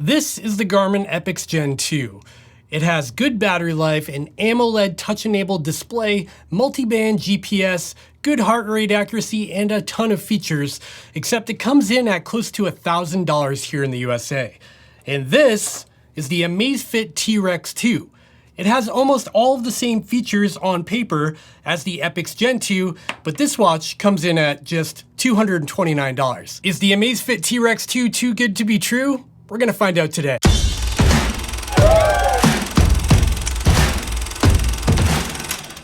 This is the Garmin Epix Gen 2. It has good battery life, an AMOLED touch-enabled display, multi-band GPS, good heart rate accuracy, and a ton of features, except it comes in at close to $1,000 here in the USA. And this is the Amazfit T-Rex 2. It has almost all of the same features on paper as the Epix Gen 2, but this watch comes in at just $229. Is the Amazfit T-Rex 2 too good to be true? We're gonna find out today.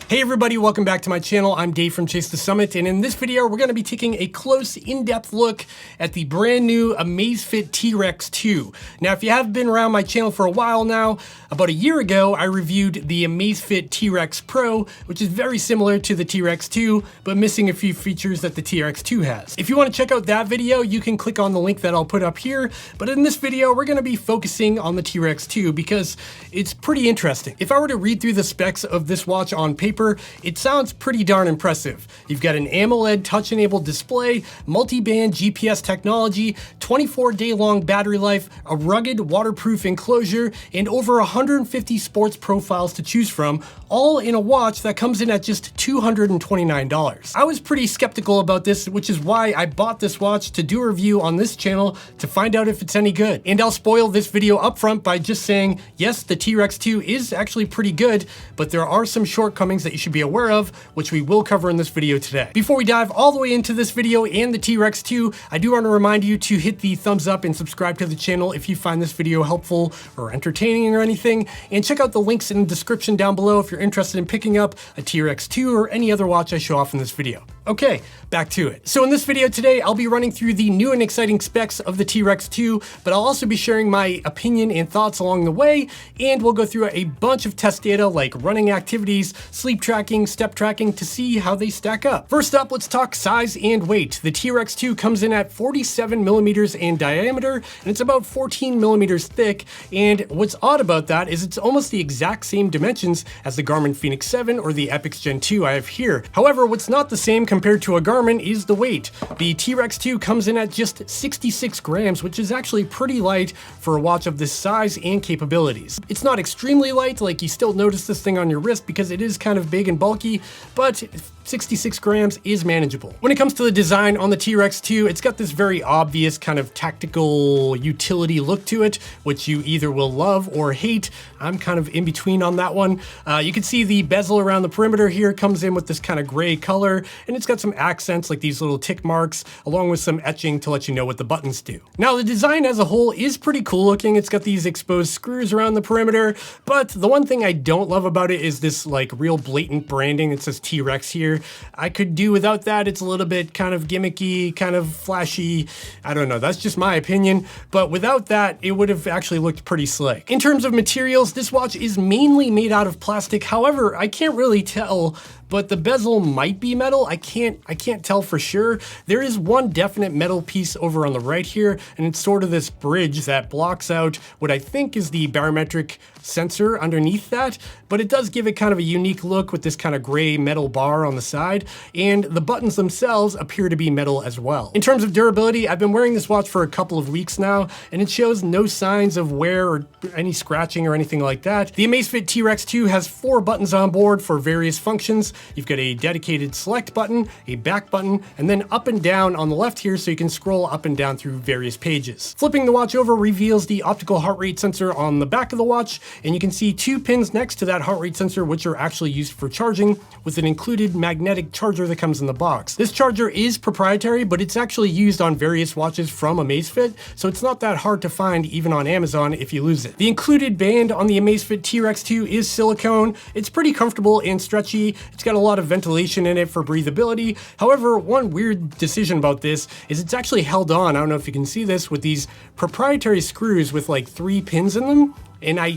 Hey everybody, welcome back to my channel. I'm Dave from Chase the Summit, and in this video, we're gonna be taking a close, in-depth look at the brand new Amazfit T-Rex 2. Now, if you have been around my channel for a while now, about a year ago, I reviewed the Amazfit T-Rex Pro, which is very similar to the T-Rex 2, but missing a few features that the T-Rex 2 has. If you wanna check out that video, you can click on the link that I'll put up here, but in this video, we're gonna be focusing on the T-Rex 2 because it's pretty interesting. If I were to read through the specs of this watch on paper, it sounds pretty darn impressive. You've got an AMOLED touch-enabled display, multi-band GPS technology, 24-day long battery life, a rugged waterproof enclosure, and over 150 sports profiles to choose from, all in a watch that comes in at just $229. I was pretty skeptical about this, which is why I bought this watch to do a review on this channel to find out if it's any good. And I'll spoil this video up front by just saying, yes, the T-Rex 2 is actually pretty good, but there are some shortcomings that you should be aware of, which we will cover in this video today. Before we dive all the way into this video and the T-Rex 2, I do want to remind you to hit the thumbs up and subscribe to the channel if you find this video helpful or entertaining or anything, and check out the links in the description down below if you're interested in picking up a T-Rex 2 or any other watch I show off in this video. Okay, back to it. So in this video today, I'll be running through the new and exciting specs of the T-Rex 2, but I'll also be sharing my opinion and thoughts along the way, and we'll go through a bunch of test data like running activities, sleep tracking, step tracking to see how they stack up. First up, let's talk size and weight. The T-Rex 2 comes in at 47 millimeters in diameter, and it's about 14 millimeters thick, and what's odd about that is it's almost the exact same dimensions as the Garmin Fenix 7 or the Epix Gen 2 I have here. However, what's not the same compared to a Garmin is the weight. The T-Rex 2 comes in at just 66 grams, which is actually pretty light for a watch of this size and capabilities. It's not extremely light, like you still notice this thing on your wrist because it is kind of big and bulky, but 66 grams is manageable. When it comes to the design on the T-Rex 2, it's got this very obvious kind of tactical utility look to it, which you either will love or hate. I'm kind of in between on that one. You can see the bezel around the perimeter here comes in with this kind of gray color, and it's got some accents like these little tick marks, along with some etching to let you know what the buttons do. Now, the design as a whole is pretty cool looking. It's got these exposed screws around the perimeter, but the one thing I don't love about it is this like real blatant branding that says T-Rex here. I could do without that. It's a little bit kind of gimmicky, kind of flashy. I don't know, that's just my opinion. But without that, it would have actually looked pretty slick. In terms of materials, this watch is mainly made out of plastic. However, I can't really tell, but the bezel might be metal. I can't tell for sure. There is one definite metal piece over on the right here, and it's sort of this bridge that blocks out what I think is the barometric sensor underneath that, but it does give it kind of a unique look with this kind of gray metal bar on the side, and the buttons themselves appear to be metal as well. In terms of durability, I've been wearing this watch for a couple of weeks now, and it shows no signs of wear or any scratching or anything like that. The Amazfit T-Rex 2 has 4 buttons on board for various functions. You've got a dedicated select button, a back button, and then up and down on the left here so you can scroll up and down through various pages. Flipping the watch over reveals the optical heart rate sensor on the back of the watch, and you can see 2 pins next to that heart rate sensor, which are actually used for charging, with an included magnetic charger that comes in the box. This charger is proprietary, but it's actually used on various watches from Amazfit, so it's not that hard to find even on Amazon if you lose it. The included band on the Amazfit T-Rex 2 is silicone. It's pretty comfortable and stretchy. It's got a lot of ventilation in it for breathability. However, one weird decision about this is it's actually held on, I don't know if you can see this, with these proprietary screws with like 3 pins in them, And I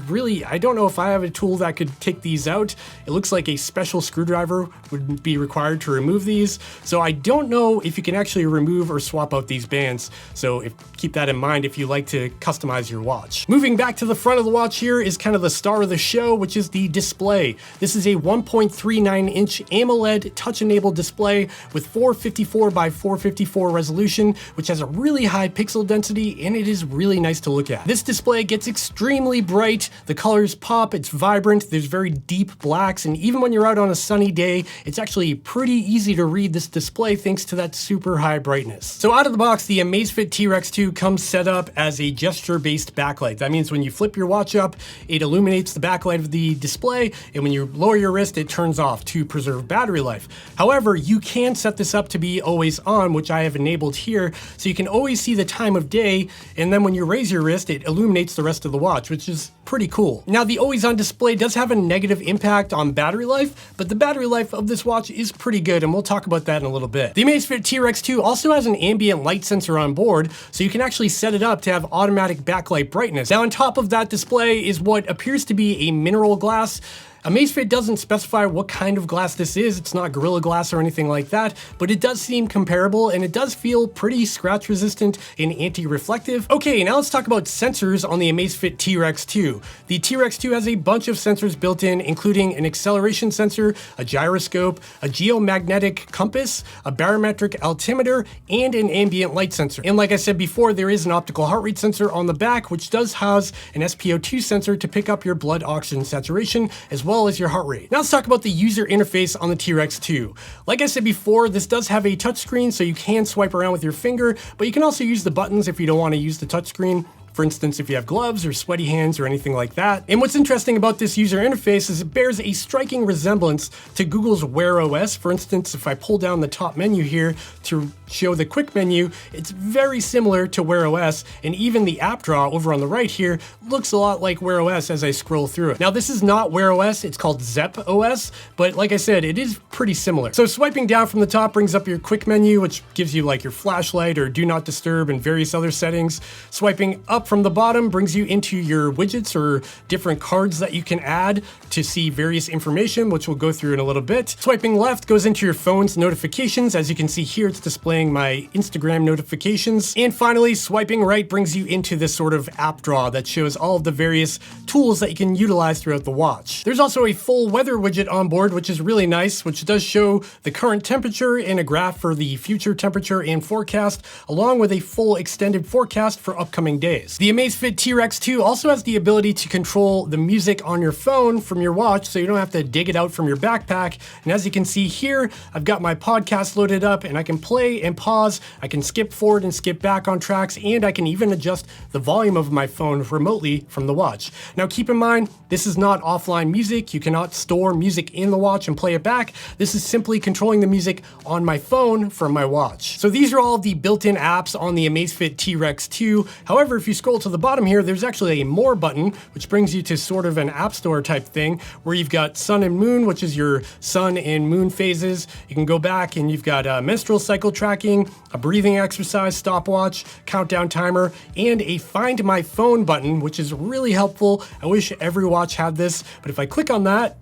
don't know if I have a tool that could take these out. It looks like a special screwdriver would be required to remove these. So I don't know if you can actually remove or swap out these bands. So keep that in mind if you like to customize your watch. Moving back to the front of the watch here is kind of the star of the show, which is the display. This is a 1.39-inch AMOLED touch-enabled display with 454 by 454 resolution, which has a really high pixel density, and it is really nice to look at. This display gets extremely bright, the colors pop, it's vibrant, there's very deep blacks, and even when you're out on a sunny day, it's actually pretty easy to read this display thanks to that super high brightness. So out of the box, the Amazfit T-Rex 2 comes set up as a gesture-based backlight. That means when you flip your watch up, it illuminates the backlight of the display, and when you lower your wrist, it turns off to preserve battery life. However, you can set this up to be always on, which I have enabled here, so you can always see the time of day, and then when you raise your wrist, it illuminates the rest of the watch, which is pretty cool. Now, the always on display does have a negative impact on battery life, but the battery life of this watch is pretty good, and we'll talk about that in a little bit. The Amazfit T-Rex 2 also has an ambient light sensor on board, so you can actually set it up to have automatic backlight brightness. Now, on top of that display is what appears to be a mineral glass. Amazfit doesn't specify what kind of glass this is. It's not Gorilla Glass or anything like that, but it does seem comparable, and it does feel pretty scratch resistant and anti-reflective. Okay, now let's talk about sensors on the Amazfit T-Rex 2. The T-Rex 2 has a bunch of sensors built in, including an acceleration sensor, a gyroscope, a geomagnetic compass, a barometric altimeter, and an ambient light sensor. And like I said before, there is an optical heart rate sensor on the back, which does house an SpO2 sensor to pick up your blood oxygen saturation, as well as your heart rate. Now let's talk about the user interface on the T-Rex 2. Like I said before, this does have a touchscreen, so you can swipe around with your finger, but you can also use the buttons if you don't want to use the touchscreen. For instance, if you have gloves or sweaty hands or anything like that. And what's interesting about this user interface is it bears a striking resemblance to Google's Wear OS. For instance, if I pull down the top menu here to show the quick menu, it's very similar to Wear OS, and even the app draw over on the right here looks a lot like Wear OS as I scroll through it. Now, this is not Wear OS, it's called Zepp OS, but like I said, it is pretty similar. So swiping down from the top brings up your quick menu, which gives you like your flashlight or do not disturb and various other settings. Swiping up from the bottom brings you into your widgets or different cards that you can add to see various information, which we'll go through in a little bit. Swiping left goes into your phone's notifications. As you can see here, it's displaying my Instagram notifications. And finally, swiping right brings you into this sort of app draw that shows all of the various tools that you can utilize throughout the watch. There's also a full weather widget on board, which is really nice, which does show the current temperature and a graph for the future temperature and forecast, along with a full extended forecast for upcoming days. The Amazfit T-Rex 2 also has the ability to control the music on your phone from your watch, so you don't have to dig it out from your backpack. And as you can see here, I've got my podcast loaded up, and I can play and pause, I can skip forward and skip back on tracks, and I can even adjust the volume of my phone remotely from the watch. Now keep in mind, this is not offline music. You cannot store music in the watch and play it back. This is simply controlling the music on my phone from my watch. So these are all of the built-in apps on the Amazfit T-Rex 2. However, if you scroll to the bottom here, there's actually a more button, which brings you to sort of an app store type thing, where you've got sun and moon, which is your sun and moon phases. You can go back and you've got menstrual cycle tracking, a breathing exercise stopwatch, countdown timer, and a find my phone button, which is really helpful. I wish every watch had this, but if I click on that,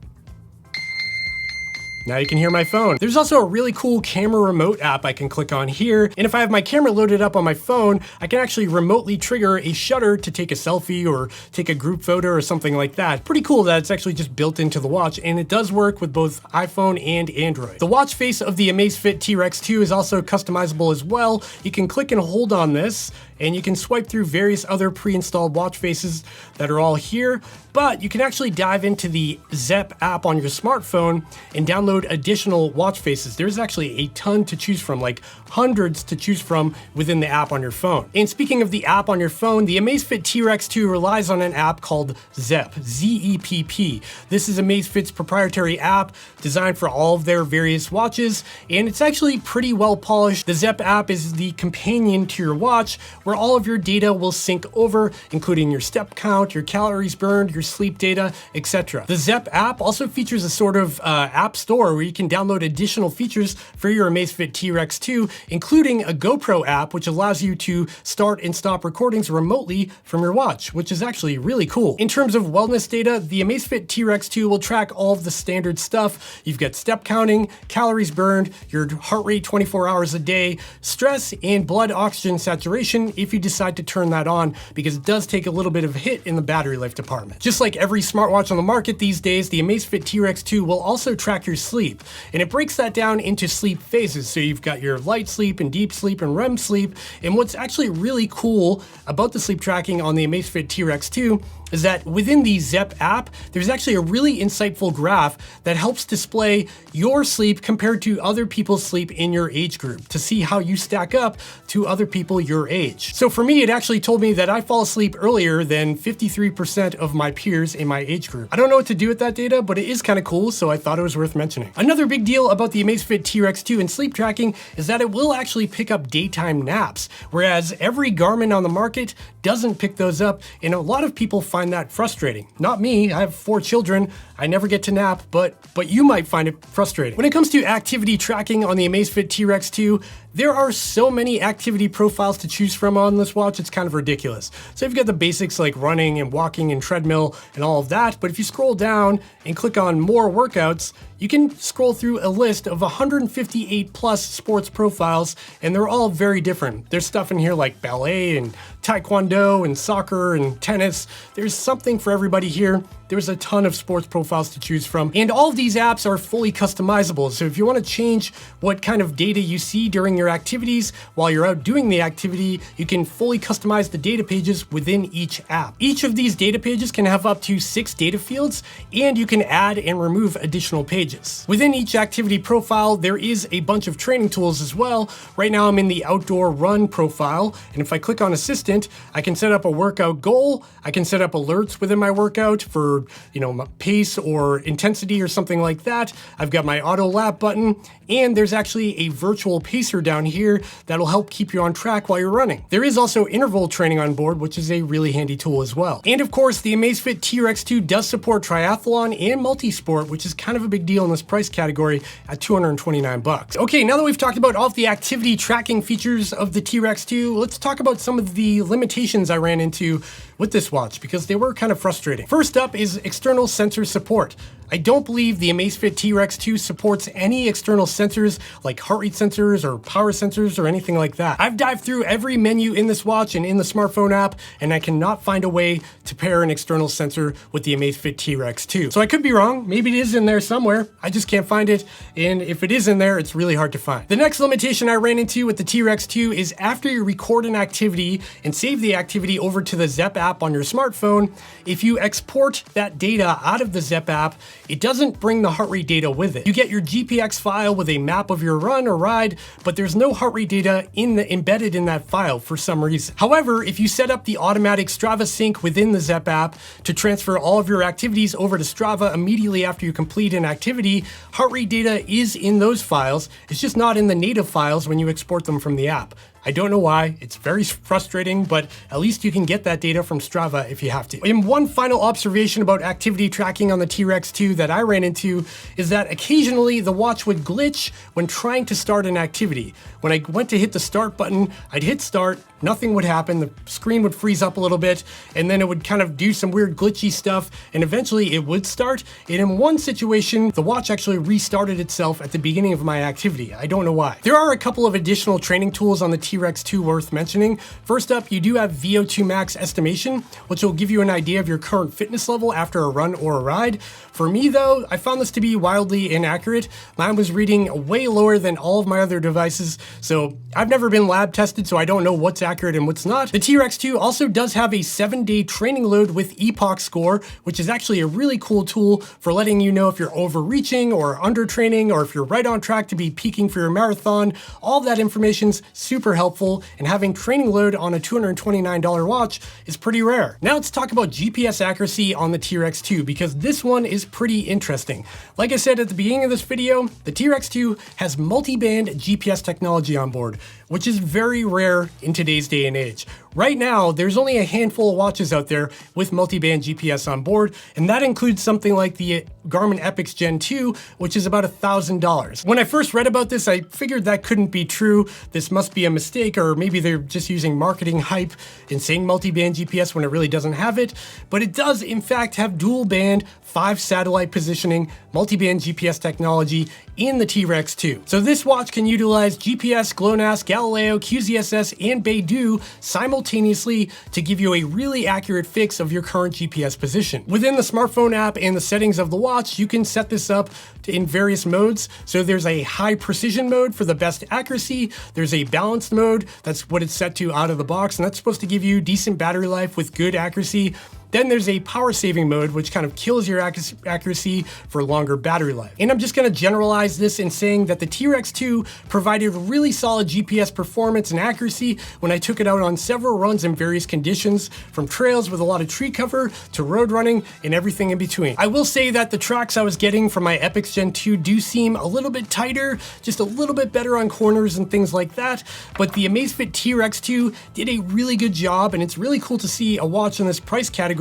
now you can hear my phone. There's also a really cool camera remote app I can click on here. And if I have my camera loaded up on my phone, I can actually remotely trigger a shutter to take a selfie or take a group photo or something like that. Pretty cool that it's actually just built into the watch, and it does work with both iPhone and Android. The watch face of the Amazfit T-Rex 2 is also customizable as well. You can click and hold on this, and you can swipe through various other pre-installed watch faces that are all here, but you can actually dive into the Zepp app on your smartphone and download additional watch faces. There's actually a ton to choose from, like hundreds to choose from within the app on your phone. And speaking of the app on your phone, the Amazfit T-Rex 2 relies on an app called Zepp, Z-E-P-P. This is Amazfit's proprietary app designed for all of their various watches, and it's actually pretty well polished. The Zepp app is the companion to your watch, where all of your data will sync over, including your step count, your calories burned, your sleep data, etc. The Zepp app also features a sort of app store where you can download additional features for your Amazfit T-Rex 2, including a GoPro app, which allows you to start and stop recordings remotely from your watch, which is actually really cool. In terms of wellness data, the Amazfit T-Rex 2 will track all of the standard stuff. You've got step counting, calories burned, your heart rate 24 hours a day, stress, and blood oxygen saturation if you decide to turn that on, because it does take a little bit of a hit in the battery life department. Just like every smartwatch on the market these days, the Amazfit T-Rex 2 will also track your sleep, and it breaks that down into sleep phases. So you've got your light sleep and deep sleep and REM sleep, and what's actually really cool about the sleep tracking on the Amazfit T-Rex 2 is that within the Zepp app, there's actually a really insightful graph that helps display your sleep compared to other people's sleep in your age group to see how you stack up to other people your age. So for me, it actually told me that I fall asleep earlier than 53% of my peers in my age group. I don't know what to do with that data, but it is kind of cool, so I thought it was worth mentioning. Another big deal about the Amazfit T-Rex 2 and sleep tracking is that it will actually pick up daytime naps, whereas every Garmin on the market doesn't pick those up, and a lot of people find that frustrating. Not me, I have 4 children, I never get to nap, but you might find it frustrating. When it comes to activity tracking on the Amazfit T-Rex 2, there are so many activity profiles to choose from on this watch, it's kind of ridiculous. So you've got the basics like running and walking and treadmill and all of that, but if you scroll down and click on more workouts, you can scroll through a list of 158 plus sports profiles, and they're all very different. There's stuff in here like ballet and taekwondo and soccer and tennis. There's something for everybody here. There's a ton of sports profiles to choose from, and all of these apps are fully customizable. So if you want to change what kind of data you see during your activities while you're out doing the activity, you can fully customize the data pages within each app. Each of these data pages can have up to 6 data fields, and you can add and remove additional pages. Within each activity profile, there is a bunch of training tools as well. Right now I'm in the outdoor run profile, and if I click on assistant, I can set up a workout goal. I can set up alerts within my workout for, my pace or intensity or something like that. I've got my auto lap button, and there's actually a virtual pacer down here that'll help keep you on track while you're running. There is also interval training on board, which is a really handy tool as well. And of course, the Amazfit T-Rex 2 does support triathlon and multi-sport, which is kind of a big deal in this price category at $229. Okay, now that we've talked about all of the activity tracking features of the T-Rex 2, let's talk about some of the limitations I ran into with this watch, because they were kind of frustrating. First up is external sensor support. I don't believe the Amazfit T-Rex 2 supports any external sensors like heart rate sensors or power sensors or anything like that. I've dived through every menu in this watch and in the smartphone app, and I cannot find a way to pair an external sensor with the Amazfit T-Rex 2. So I could be wrong, maybe it is in there somewhere, I just can't find it, and if it is in there, it's really hard to find. The next limitation I ran into with the T-Rex 2 is after you record an activity and save the activity over to the Zepp app on your smartphone, if you export that data out of the Zepp app, it doesn't bring the heart rate data with it. You get your GPX file with a map of your run or ride, but there's no heart rate data embedded in that file for some reason. However, if you set up the automatic Strava sync within the Zepp app to transfer all of your activities over to Strava immediately after you complete an activity, heart rate data is in those files. It's just not in the native files when you export them from the app. I don't know why, it's very frustrating, but at least you can get that data from Strava if you have to. And one final observation about activity tracking on the T-Rex 2 that I ran into is that occasionally the watch would glitch when trying to start an activity. When I went to hit the start button, I'd hit start, nothing would happen, the screen would freeze up a little bit, and then it would kind of do some weird glitchy stuff, and eventually it would start. And in one situation, the watch actually restarted itself at the beginning of my activity. I don't know why. There are a couple of additional training tools on the T-Rex 2 worth mentioning. First up, you do have VO2 max estimation, which will give you an idea of your current fitness level after a run or a ride. For me though, I found this to be wildly inaccurate. Mine was reading way lower than all of my other devices, so I've never been lab tested, so I don't know what's accurate and what's not. The T-Rex 2 also does have a 7-day training load with Epoch score, which is actually a really cool tool for letting you know if you're overreaching or under training, or if you're right on track to be peaking for your marathon. All of that information's super helpful, and having training load on a $229 watch is pretty rare. Now let's talk about GPS accuracy on the T-Rex 2, because this one is pretty interesting. Like I said at the beginning of this video, the T-Rex 2 has multi-band GPS technology on board, which is very rare in today's today's day and age. Right now, there's only a handful of watches out there with multi-band GPS on board, and that includes something like the Garmin Epix Gen 2, which is about $1,000. When I first read about this, I figured that couldn't be true. This must be a mistake, or maybe they're just using marketing hype and saying multi-band GPS when it really doesn't have it. But it does, in fact, have dual band, 5 satellite positioning, multi-band GPS technology in the T-Rex 2. So this watch can utilize GPS, GLONASS, Galileo, QZSS, and Beidou simultaneously to give you a really accurate fix of your current GPS position. Within the smartphone app and the settings of the watch, you can set this up in various modes. So there's a high precision mode for the best accuracy. There's a balanced mode, that's what it's set to out of the box, and that's supposed to give you decent battery life with good accuracy. Then there's a power saving mode, which kind of kills your accuracy for longer battery life. And I'm just gonna generalize this in saying that the T-Rex 2 provided really solid GPS performance and accuracy when I took it out on several runs in various conditions, from trails with a lot of tree cover to road running and everything in between. I will say that the tracks I was getting from my Epix Gen 2 do seem a little bit tighter, just a little bit better on corners and things like that, but the Amazfit T-Rex 2 did a really good job, and it's really cool to see a watch in this price category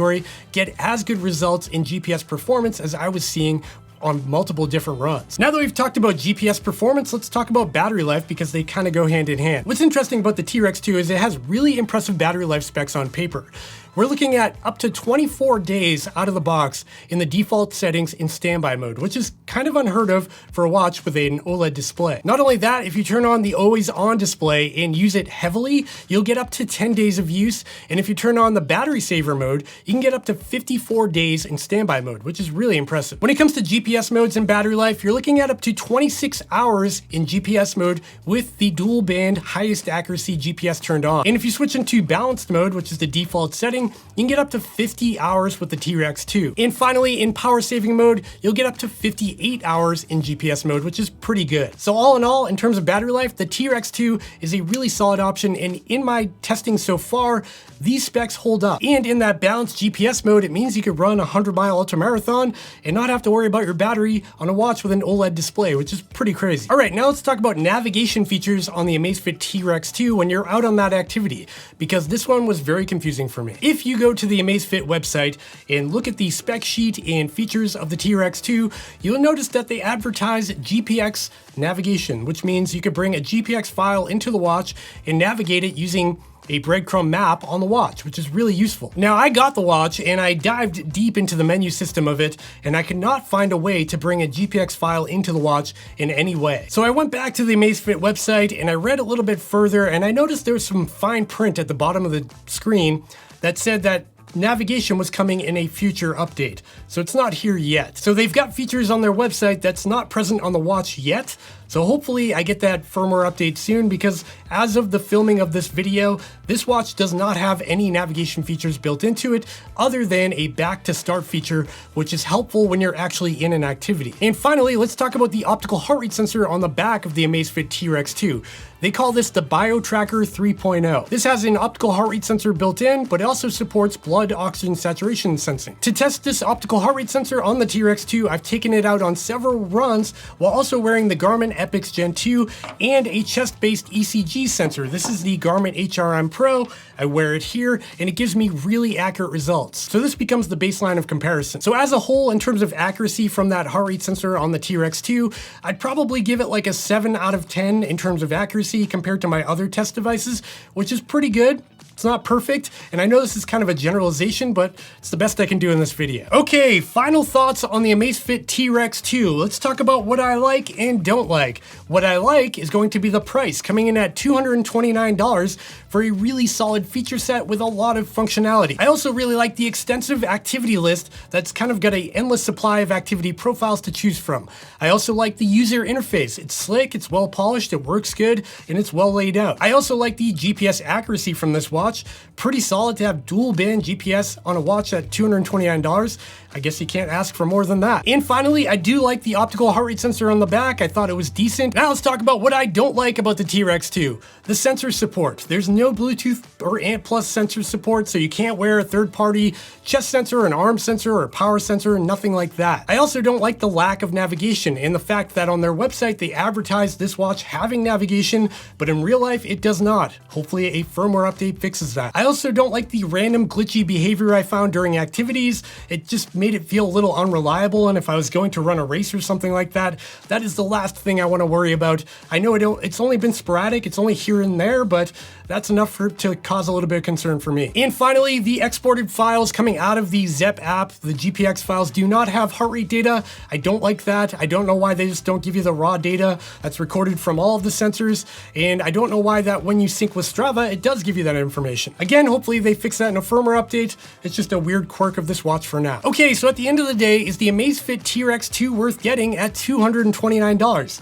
get as good results in GPS performance as I was seeing on multiple different runs. Now that we've talked about GPS performance, let's talk about battery life, because they kind of go hand in hand. What's interesting about the T-Rex 2 is it has really impressive battery life specs on paper. We're looking at up to 24 days out of the box in the default settings in standby mode, which is kind of unheard of for a watch with an OLED display. Not only that, if you turn on the always on display and use it heavily, you'll get up to 10 days of use. And if you turn on the battery saver mode, you can get up to 54 days in standby mode, which is really impressive. When it comes to GPS modes and battery life, you're looking at up to 26 hours in GPS mode with the dual band highest accuracy GPS turned on. And if you switch into balanced mode, which is the default setting, you can get up to 50 hours with the T-Rex 2. And finally, in power saving mode, you'll get up to 58 hours in GPS mode, which is pretty good. So all in all, in terms of battery life, the T-Rex 2 is a really solid option, and in my testing so far, these specs hold up. And in that balanced GPS mode, it means you could run a 100-mile ultramarathon and not have to worry about your battery on a watch with an OLED display, which is pretty crazy. All right, now let's talk about navigation features on the Amazfit T-Rex 2 when you're out on that activity, because this one was very confusing for me. If you go to the Amazfit website and look at the spec sheet and features of the T-Rex 2, you'll notice that they advertise GPX navigation, which means you could bring a GPX file into the watch and navigate it using a breadcrumb map on the watch, which is really useful. Now, I got the watch and I dived deep into the menu system of it, and I could not find a way to bring a GPX file into the watch in any way. So I went back to the Amazfit website and I read a little bit further, and I noticed there was some fine print at the bottom of the screen that said that navigation was coming in a future update. So it's not here yet. So they've got features on their website that's not present on the watch yet. So hopefully I get that firmware update soon, because as of the filming of this video, this watch does not have any navigation features built into it other than a back to start feature, which is helpful when you're actually in an activity. And finally, let's talk about the optical heart rate sensor on the back of the Amazfit T-Rex 2. They call this the BioTracker 3.0. This has an optical heart rate sensor built in, but it also supports blood oxygen saturation sensing. To test this optical heart rate sensor on the T-Rex 2, I've taken it out on several runs while also wearing the Garmin Epix Gen 2 and a chest-based ECG sensor. This is the Garmin HRM Pro. I wear it here, and it gives me really accurate results. So this becomes the baseline of comparison. So as a whole, in terms of accuracy from that heart rate sensor on the T-Rex 2, I'd probably give it like a 7 out of 10 in terms of accuracy compared to my other test devices, which is pretty good. It's not perfect, and I know this is kind of a generalization, but it's the best I can do in this video. Okay, final thoughts on the Amazfit T-Rex 2. Let's talk about what I like and don't like. What I like is going to be the price, coming in at $229 for a really solid feature set with a lot of functionality. I also really like the extensive activity list that's kind of got an endless supply of activity profiles to choose from. I also like the user interface. It's slick, it's well polished, it works good, and it's well laid out. I also like the GPS accuracy from this watch. watch. Pretty solid to have dual band GPS on a watch at $229. I guess you can't ask for more than that. And finally, I do like the optical heart rate sensor on the back. I thought it was decent. Now let's talk about what I don't like about the T-Rex 2. The sensor support. There's no Bluetooth or ANT Plus sensor support, so you can't wear a third-party chest sensor, an arm sensor, or a power sensor, nothing like that. I also don't like the lack of navigation and the fact that on their website they advertise this watch having navigation, but in real life it does not. Hopefully a firmware update fixes that. I also don't like the random glitchy behavior I found during activities. It just made it feel a little unreliable, and if I was going to run a race or something like that, that is the last thing I want to worry about. I know it's only been sporadic, it's only here and there, but that's enough to cause a little bit of concern for me. And finally, the exported files coming out of the Zepp app, the GPX files, do not have heart rate data. I don't like that. I don't know why they just don't give you the raw data that's recorded from all of the sensors, and I don't know why that when you sync with Strava, it does give you that information. Again, hopefully they fix that in a firmware update. It's just a weird quirk of this watch for now. Okay, so at the end of the day, is the Amazfit T-Rex 2 worth getting at $229?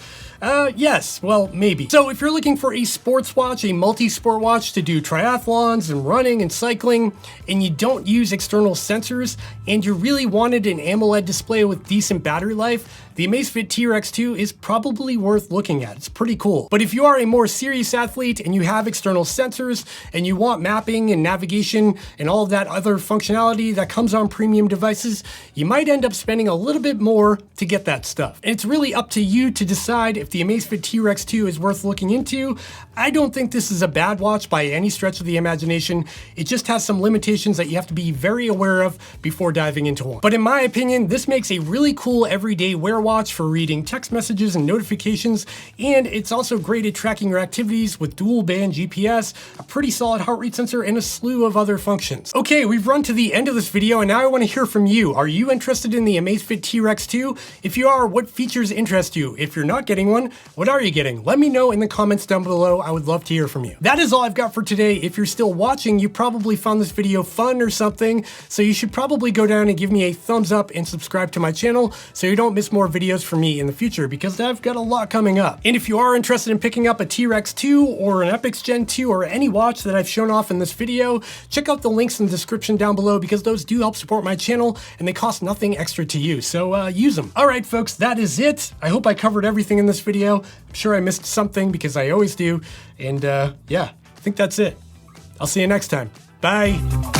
Yes, well, maybe. So if you're looking for a sports watch, a multi-sport watch to do triathlons and running and cycling, and you don't use external sensors, and you really wanted an AMOLED display with decent battery life, the Amazfit T-Rex 2 is probably worth looking at. It's pretty cool. But if you are a more serious athlete and you have external sensors and you want mapping and navigation and all of that other functionality that comes on premium devices, you might end up spending a little bit more to get that stuff. And it's really up to you to decide if the Amazfit T-Rex 2 is worth looking into. I don't think this is a bad watch by any stretch of the imagination. It just has some limitations that you have to be very aware of before diving into one. But in my opinion, this makes a really cool everyday wear watch for reading text messages and notifications, and it's also great at tracking your activities with dual band GPS, a pretty solid heart rate sensor, and a slew of other functions. Okay, we've run to the end of this video, and now I want to hear from you. Are you interested in the Amazfit T-Rex 2? If you are, what features interest you? If you're not getting one, what are you getting? Let me know in the comments down below. I would love to hear from you. That is all I've got for today. If you're still watching, you probably found this video fun or something, so you should probably go down and give me a thumbs up and subscribe to my channel so you don't miss more videos from me in the future, because I've got a lot coming up. And if you are interested in picking up a T-Rex 2 or an Epix Gen 2 or any watch that I've shown off in this video, check out the links in the description down below, because those do help support my channel and they cost nothing extra to you, so use them. All right, folks, that is it. I hope I covered everything in this video. I'm sure I missed something because I always do. And yeah, I think that's it. I'll see you next time. Bye.